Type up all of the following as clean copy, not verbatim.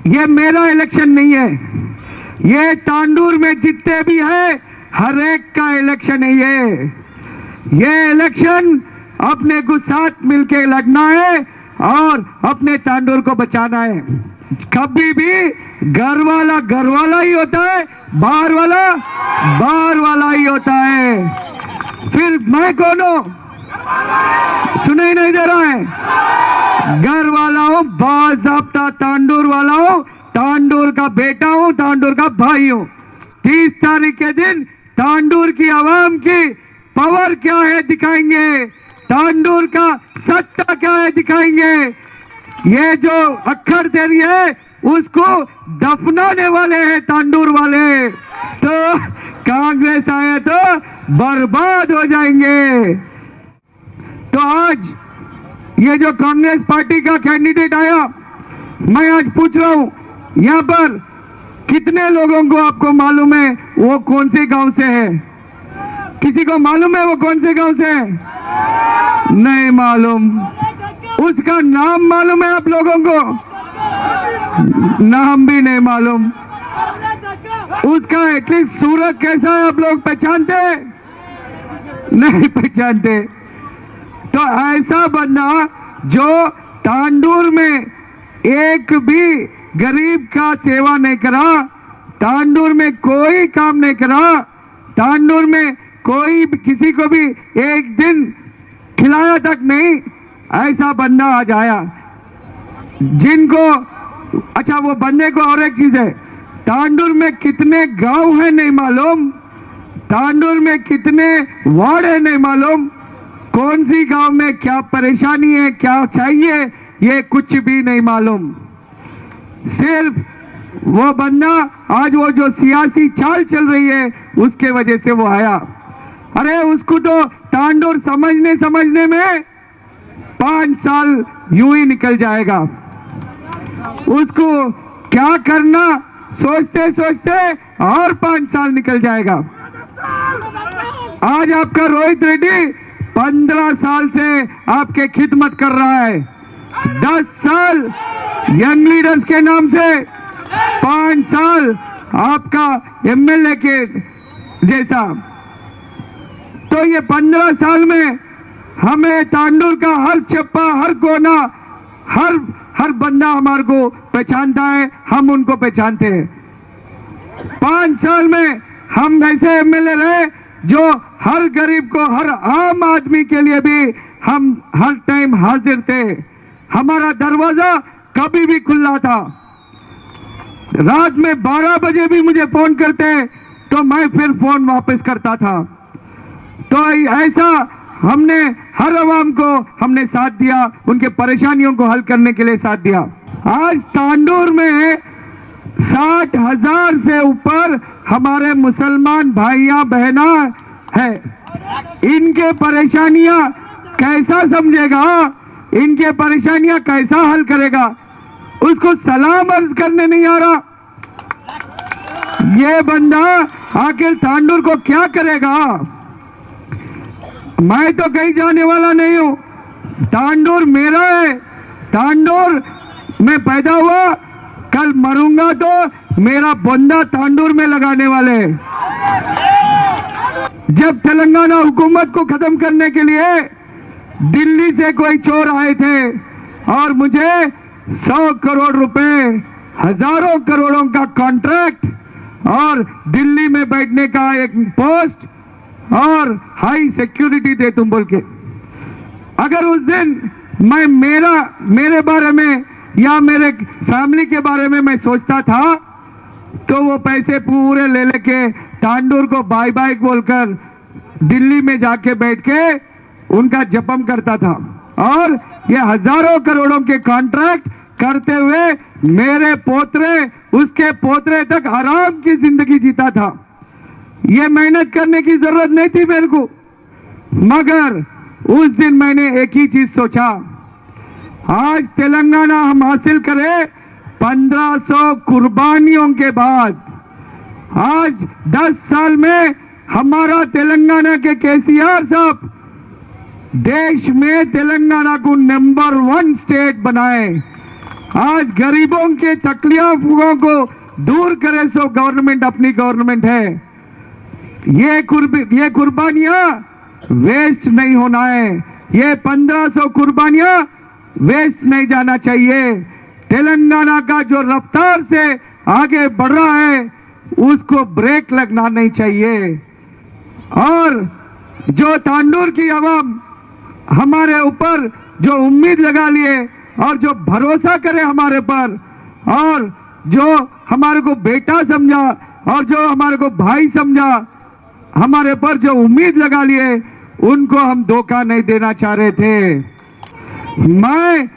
ये मेरा इलेक्शन नहीं है, ये तांडूर में जितने भी है हर एक का इलेक्शन है। ये इलेक्शन अपने को साथ मिलके लड़ना है और अपने तांडूर को बचाना है। कभी भी घर वाला ही होता है, बाहर वाला ही होता है। फिर मैं कौन हूं? सुनाई नहीं दे रहा है? घर वाला हूं, बाज़ाब्ता तांडूर वाला हूं, तांडूर का बेटा हूं, तांडूर का भाई हूं। 30 तारीख के दिन तांडूर की आवाम की पावर क्या है दिखाएंगे, तांडूर का सत्ता क्या है दिखाएंगे। ये जो अक्खर दे रही है उसको दफनाने वाले हैं तांडूर वाले। तो कांग्रेस आए तो बर्बाद हो जाएंगे। तो आज ये जो कांग्रेस पार्टी का कैंडिडेट आया, मैं आज पूछ रहा हूं, यहां पर कितने लोगों को आपको मालूम है वो कौन से गांव से है? किसी को मालूम है वो कौन से गांव से है? नहीं मालूम। उसका नाम मालूम है आप लोगों को? नाम भी नहीं मालूम। उसका एटलीस्ट सूरत कैसा है आप लोग पहचानते? नहीं पहचानते। तो ऐसा बंदा जो तांडूर में एक भी गरीब का सेवा नहीं करा, तांडूर में कोई काम नहीं करा, तांडूर में कोई किसी को भी एक दिन खिलाया तक नहीं, ऐसा बंदा आज आया। जिनको अच्छा वो बंदे को और एक चीज है, तांडूर में कितने गांव है नहीं मालूम, तांडूर में कितने वार्ड है नहीं मालूम, कौन सी गांव में क्या परेशानी है, क्या चाहिए, ये कुछ भी नहीं मालूम। सिर्फ वो बंदा आज वो जो सियासी चाल चल रही है उसके वजह से वो आया। अरे उसको तो तांडूर समझने में 5 साल यूं ही निकल जाएगा। उसको क्या करना सोचते सोचते और 5 साल निकल जाएगा। आज आपका रोहित रेड्डी 15 साल से आपके खिदमत कर रहा है, 10 साल यंग लीडर्स के नाम से, 5 साल आपका एमएलए के जैसा। तो ये 15 साल में हमें तांडूर का हर चप्पा, हर कोना, हर बंदा हमारे को पहचानता है, हम उनको पहचानते हैं। 5 साल में हम ऐसे एमएलए रहे जो हर गरीब को, हर आम आदमी के लिए भी हम हर टाइम हाजिर थे। हमारा दरवाजा कभी भी खुला था। रात में 12 बजे भी मुझे फोन करते तो मैं फिर फोन वापस करता था। तो ऐसा हमने हर आवाम को हमने साथ दिया, उनके परेशानियों को हल करने के लिए साथ दिया। आज तांडूर में 60,000 से ऊपर हमारे मुसलमान भाइयां बहना है। इनके परेशानियां कैसा समझेगा, इनके परेशानियां कैसा हल करेगा, उसको सलाम अर्ज करने नहीं आ रहा। ये बंदा आखिर तांडूर को क्या करेगा? मैं तो कहीं जाने वाला नहीं हूं, तांडूर मेरा है। तांडूर में पैदा हुआ, कल मरूंगा तो मेरा बंदा तांडूर में लगाने वाले। जब तेलंगाना हुकूमत को खत्म करने के लिए दिल्ली से कोई चोर आए थे और मुझे 100 करोड़ रुपए, हजारों करोड़ों का कॉन्ट्रैक्ट और दिल्ली में बैठने का एक पोस्ट और हाई सिक्योरिटी दे तुम बोल के, अगर उस दिन मैं मेरे बारे में या मेरे फैमिली के बारे में मैं सोचता था तो वो पैसे पूरे ले लेके तांडूर को बाय बाय बोलकर दिल्ली में जाके बैठ के उनका जपम करता था और ये हजारों करोड़ों के कॉन्ट्रैक्ट करते हुए मेरे पोतरे, उसके पोतरे तक आराम की जिंदगी जीता था। ये मेहनत करने की जरूरत नहीं थी मेरे को, मगर उस दिन मैंने एक ही चीज सोचा, आज तेलंगाना हम हासिल करें 1500 कुर्बानियों के बाद। आज 10 साल में हमारा तेलंगाना के केसीआर साहब देश में तेलंगाना को नंबर 1 स्टेट बनाए। आज गरीबों के तकलीफों को दूर करे सो गवर्नमेंट अपनी गवर्नमेंट है। ये कुर्बानियां वेस्ट नहीं होना है। ये 1500 कुर्बानियां वेस्ट नहीं जाना चाहिए। तेलंगाना का जो रफ्तार से आगे बढ़ रहा है उसको ब्रेक लगना नहीं चाहिए। और जो तांडूर की आवाम हमारे ऊपर जो उम्मीद लगा लिए और जो भरोसा करे हमारे पर, और जो हमारे को बेटा समझा और जो हमारे को भाई समझा, हमारे पर जो उम्मीद लगा लिए, उनको हम धोखा नहीं देना चाह रहे थे। मैं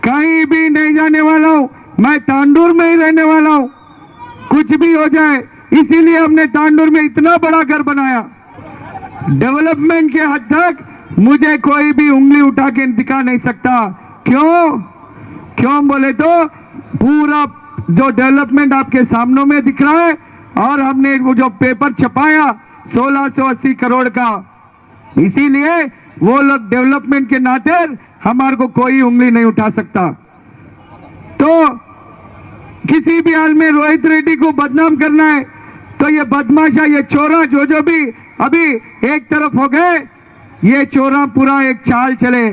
कहीं भी नहीं जाने वाला हूं, मैं तांडूर में ही रहने वाला हूं, कुछ भी हो जाए। इसीलिए हमने तांडूर में इतना बड़ा घर बनाया। डेवलपमेंट के हद तक मुझे कोई भी उंगली उठा के दिखा नहीं सकता। क्यों बोले तो पूरा जो डेवलपमेंट आपके सामने में दिख रहा है, और हमने वो जो पेपर छपाया 1680 करोड़ का, इसीलिए वो लोग डेवलपमेंट के नाते हमारे को कोई उंगली नहीं उठा सकता। तो किसी भी हाल में रोहित रेड्डी को बदनाम करना है तो ये बदमाशा, ये चोरा जो भी अभी एक तरफ हो गए, ये चोरा पूरा एक चाल चले।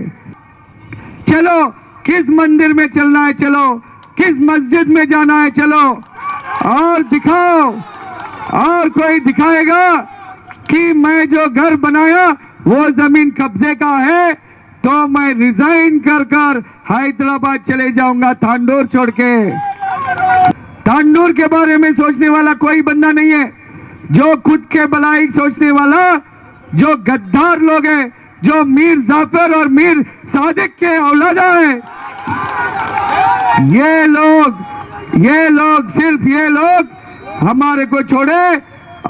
चलो किस मंदिर में चलना है, चलो किस मस्जिद में जाना है, चलो और दिखाओ। और कोई दिखाएगा कि मैं जो घर बनाया वो जमीन कब्जे का है, तो मैं रिजाइन कर हैदराबाद चले जाऊंगा, तांडूर छोड़ के। तांडूर के बारे में सोचने वाला कोई बंदा नहीं है। जो खुद के भलाई सोचने वाला जो गद्दार लोग हैं, जो मीर जाफर और मीर सादिक के औलादा हैं, ये लोग सिर्फ ये लोग हमारे को छोड़े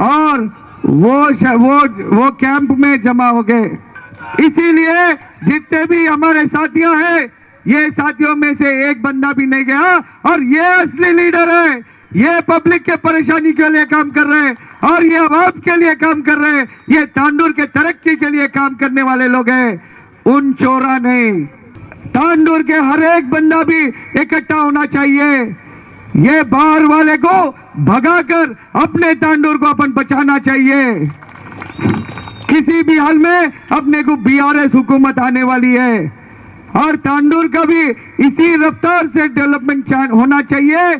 और वो कैंप में जमा हो गए। इसीलिए जितने भी हमारे साथियां हैं, ये साथियों में से एक बंदा भी नहीं गया, और ये असली लीडर है। ये पब्लिक के परेशानी के लिए काम कर रहे हैं और ये आवाम के लिए काम कर रहे हैं। ये तांडूर के तरक्की के लिए काम करने वाले लोग हैं, उन चोरा नहीं। तांडूर के हर एक बंदा भी इकट्ठा होना चाहिए। ये बाहर वाले को भगाकर अपने तांडूर को अपन बचाना चाहिए। किसी भी हाल में अपने को बीआरएस हुकूमत आने वाली है, और तांडूर का भी इसी रफ्तार से डेवलपमेंट होना चाहिए।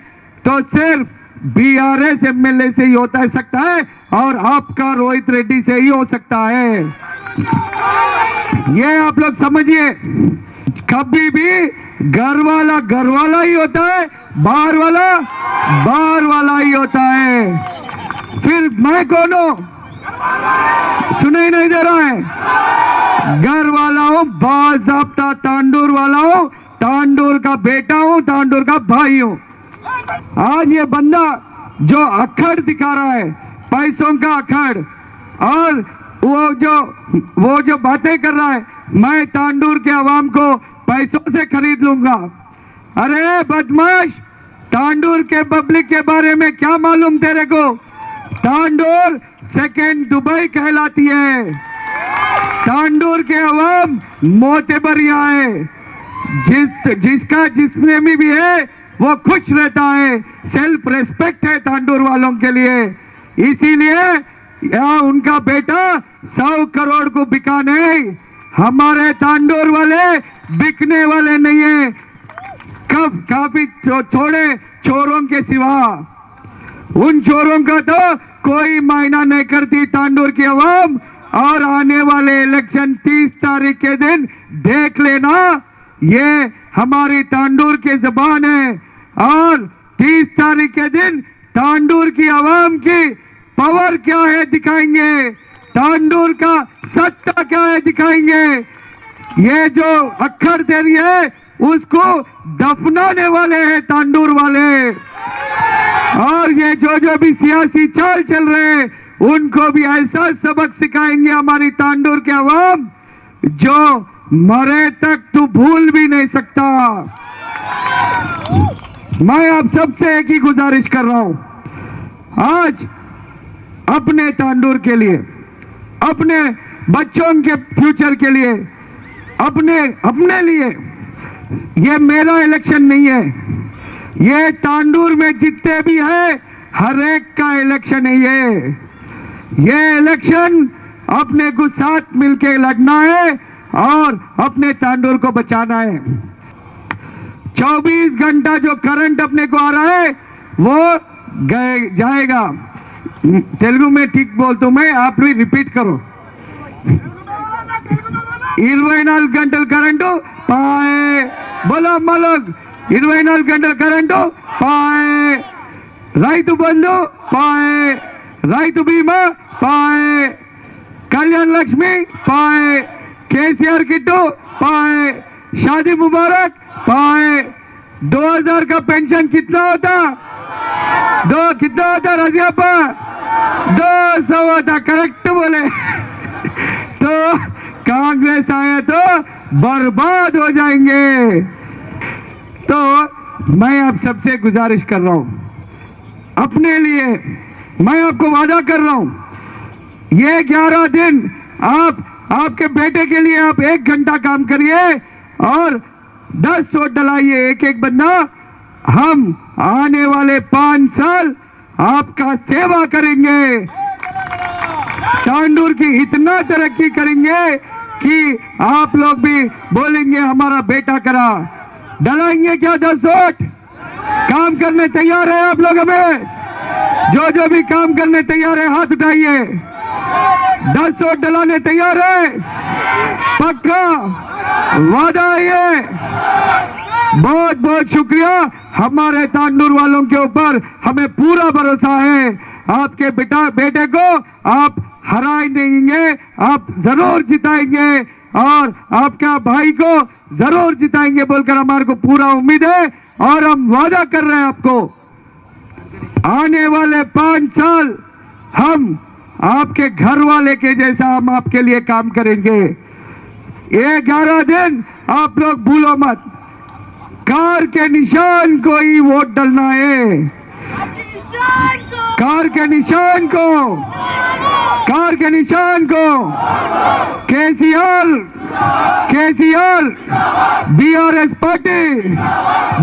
तो सिर्फ बीआरएस एमएलए से ही होता है सकता है, और आपका रोहित रेड्डी से ही हो सकता है। ये आप लोग समझिए। कभी भी घर वाला ही होता है, बाहर वाला ही होता है। फिर मैं कौन हूं? सुनाई नहीं दे रहा है? घर वाला हूं, बाज़ाब्ता तांडूर वाला हूं, तांडूर का बेटा हूं, तांडूर का भाई हूं। आज ये बंदा जो अखड़ दिखा रहा है, पैसों का अखड़, और वो जो बातें कर रहा है, मैं तांडूर के आवाम को पैसों से खरीद लूंगा। अरे बदमाश, तांडूर के पब्लिक के बारे में क्या मालूम तेरे को? तांडूर सेकंड दुबई कहलाती है। तांडूर के अवाम मोतेबरिया है। जिसका जिसमें भी है वो खुश रहता है। सेल्फ रेस्पेक्ट है तांडूर वालों के लिए। इसीलिए यहाँ उनका बेटा 100 करोड़ को बिका नहीं। हमारे तांडूर वाले बिकने वाले नहीं है, काफी थोड़े चोरों के सिवा। उन चोरों का तो कोई मायना नहीं करती तांडूर की आवाम। और आने वाले इलेक्शन 30 तारीख के दिन देख लेना, ये हमारी तांडूर की जबान है। और 30 तारीख के दिन तांडूर की आवाम की पावर क्या है दिखाएंगे, तांडूर का सत्ता क्या है दिखाएंगे। ये जो अखड़ दे रही है उसको दफनाने वाले हैं तांडूर वाले। और ये जो भी सियासी चाल चल रहे हैं उनको भी ऐसा सबक सिखाएंगे हमारी तांडूर के अवाम, जो मरे तक तू भूल भी नहीं सकता। मैं आप सबसे एक ही गुजारिश कर रहा हूं, आज अपने तांडूर के लिए, अपने बच्चों के फ्यूचर के लिए, अपने लिए, ये मेरा इलेक्शन नहीं है, ये तांडूर में जितने भी है हर एक का इलेक्शन है ये इलेक्शन अपने को साथ मिलके लड़ना है और अपने तांडूर को बचाना है। 24 घंटा जो करंट अपने को आ रहा है वो जाएगा। तेलुगु में ठीक बोलता हूं मैं, आप भी रिपीट करो। 24 గంటలు కరెంటు పాయే, బోలో మలగ్ 24 గంటలు కరెంటు పాయే, రైతు బంధు పాయే, రైతు బీమా పాయే, कल्याण लक्ष्मी पाए, केसीआर किट्टू पाए, शादी मुबारक पाए। 2000 का पेंशन कितना होता? कितना होता रजियापा? 200 होता। करेक्ट बोले। तो कांग्रेस आया तो बर्बाद हो जाएंगे। तो मैं आप सबसे गुजारिश कर रहा हूं, अपने लिए मैं आपको वादा कर रहा हूं, ये 11 दिन आपके बेटे के लिए आप 1 घंटा काम करिए और 10 वोट डलाइए एक एक बंदा। हम आने वाले 5 साल आपका सेवा करेंगे, तांडूर की इतना तरक्की करेंगे कि आप लोग भी बोलेंगे हमारा बेटा करा। डलाएंगे क्या 10 वोट? काम करने तैयार है आप लोग? हमें जो भी काम करने तैयार है हाथ उठाइए। 10 वोट डलाने तैयार है? पक्का वादा है ये। बहुत बहुत शुक्रिया। हमारे तांडूर वालों के ऊपर हमें पूरा भरोसा है। आपके बेटे को आप हरा देंगे, आप जरूर जिताएंगे और आपका भाई को जरूर जिताएंगे बोलकर हमारे को पूरा उम्मीद है। और हम वादा कर रहे हैं आपको, आने वाले 5 साल हम आपके घर वाले के जैसा हम आपके लिए काम करेंगे। ये 11 दिन आप लोग भूलो मत, कार के निशान को ही वोट डालना है। कार के निशान को, कार के निशान को KCR, BRS party,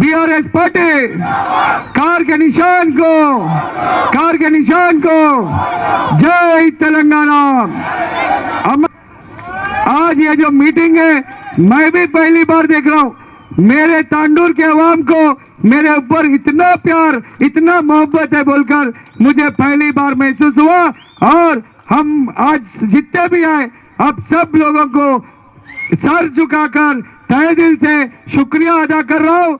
BRS party, car के निशान को, कार के निशान को। जय तेलंगाना। आज ये जो मीटिंग है मैं भी पहली बार देख रहा हूं। मेरे तांडूर के अवाम को मेरे ऊपर इतना प्यार, इतना मोहब्बत है बोलकर मुझे पहली बार महसूस हुआ। और हम आज जितने भी आए अब सब लोगों को सर झुकाकर तहे दिल से शुक्रिया अदा कर रहा हूं।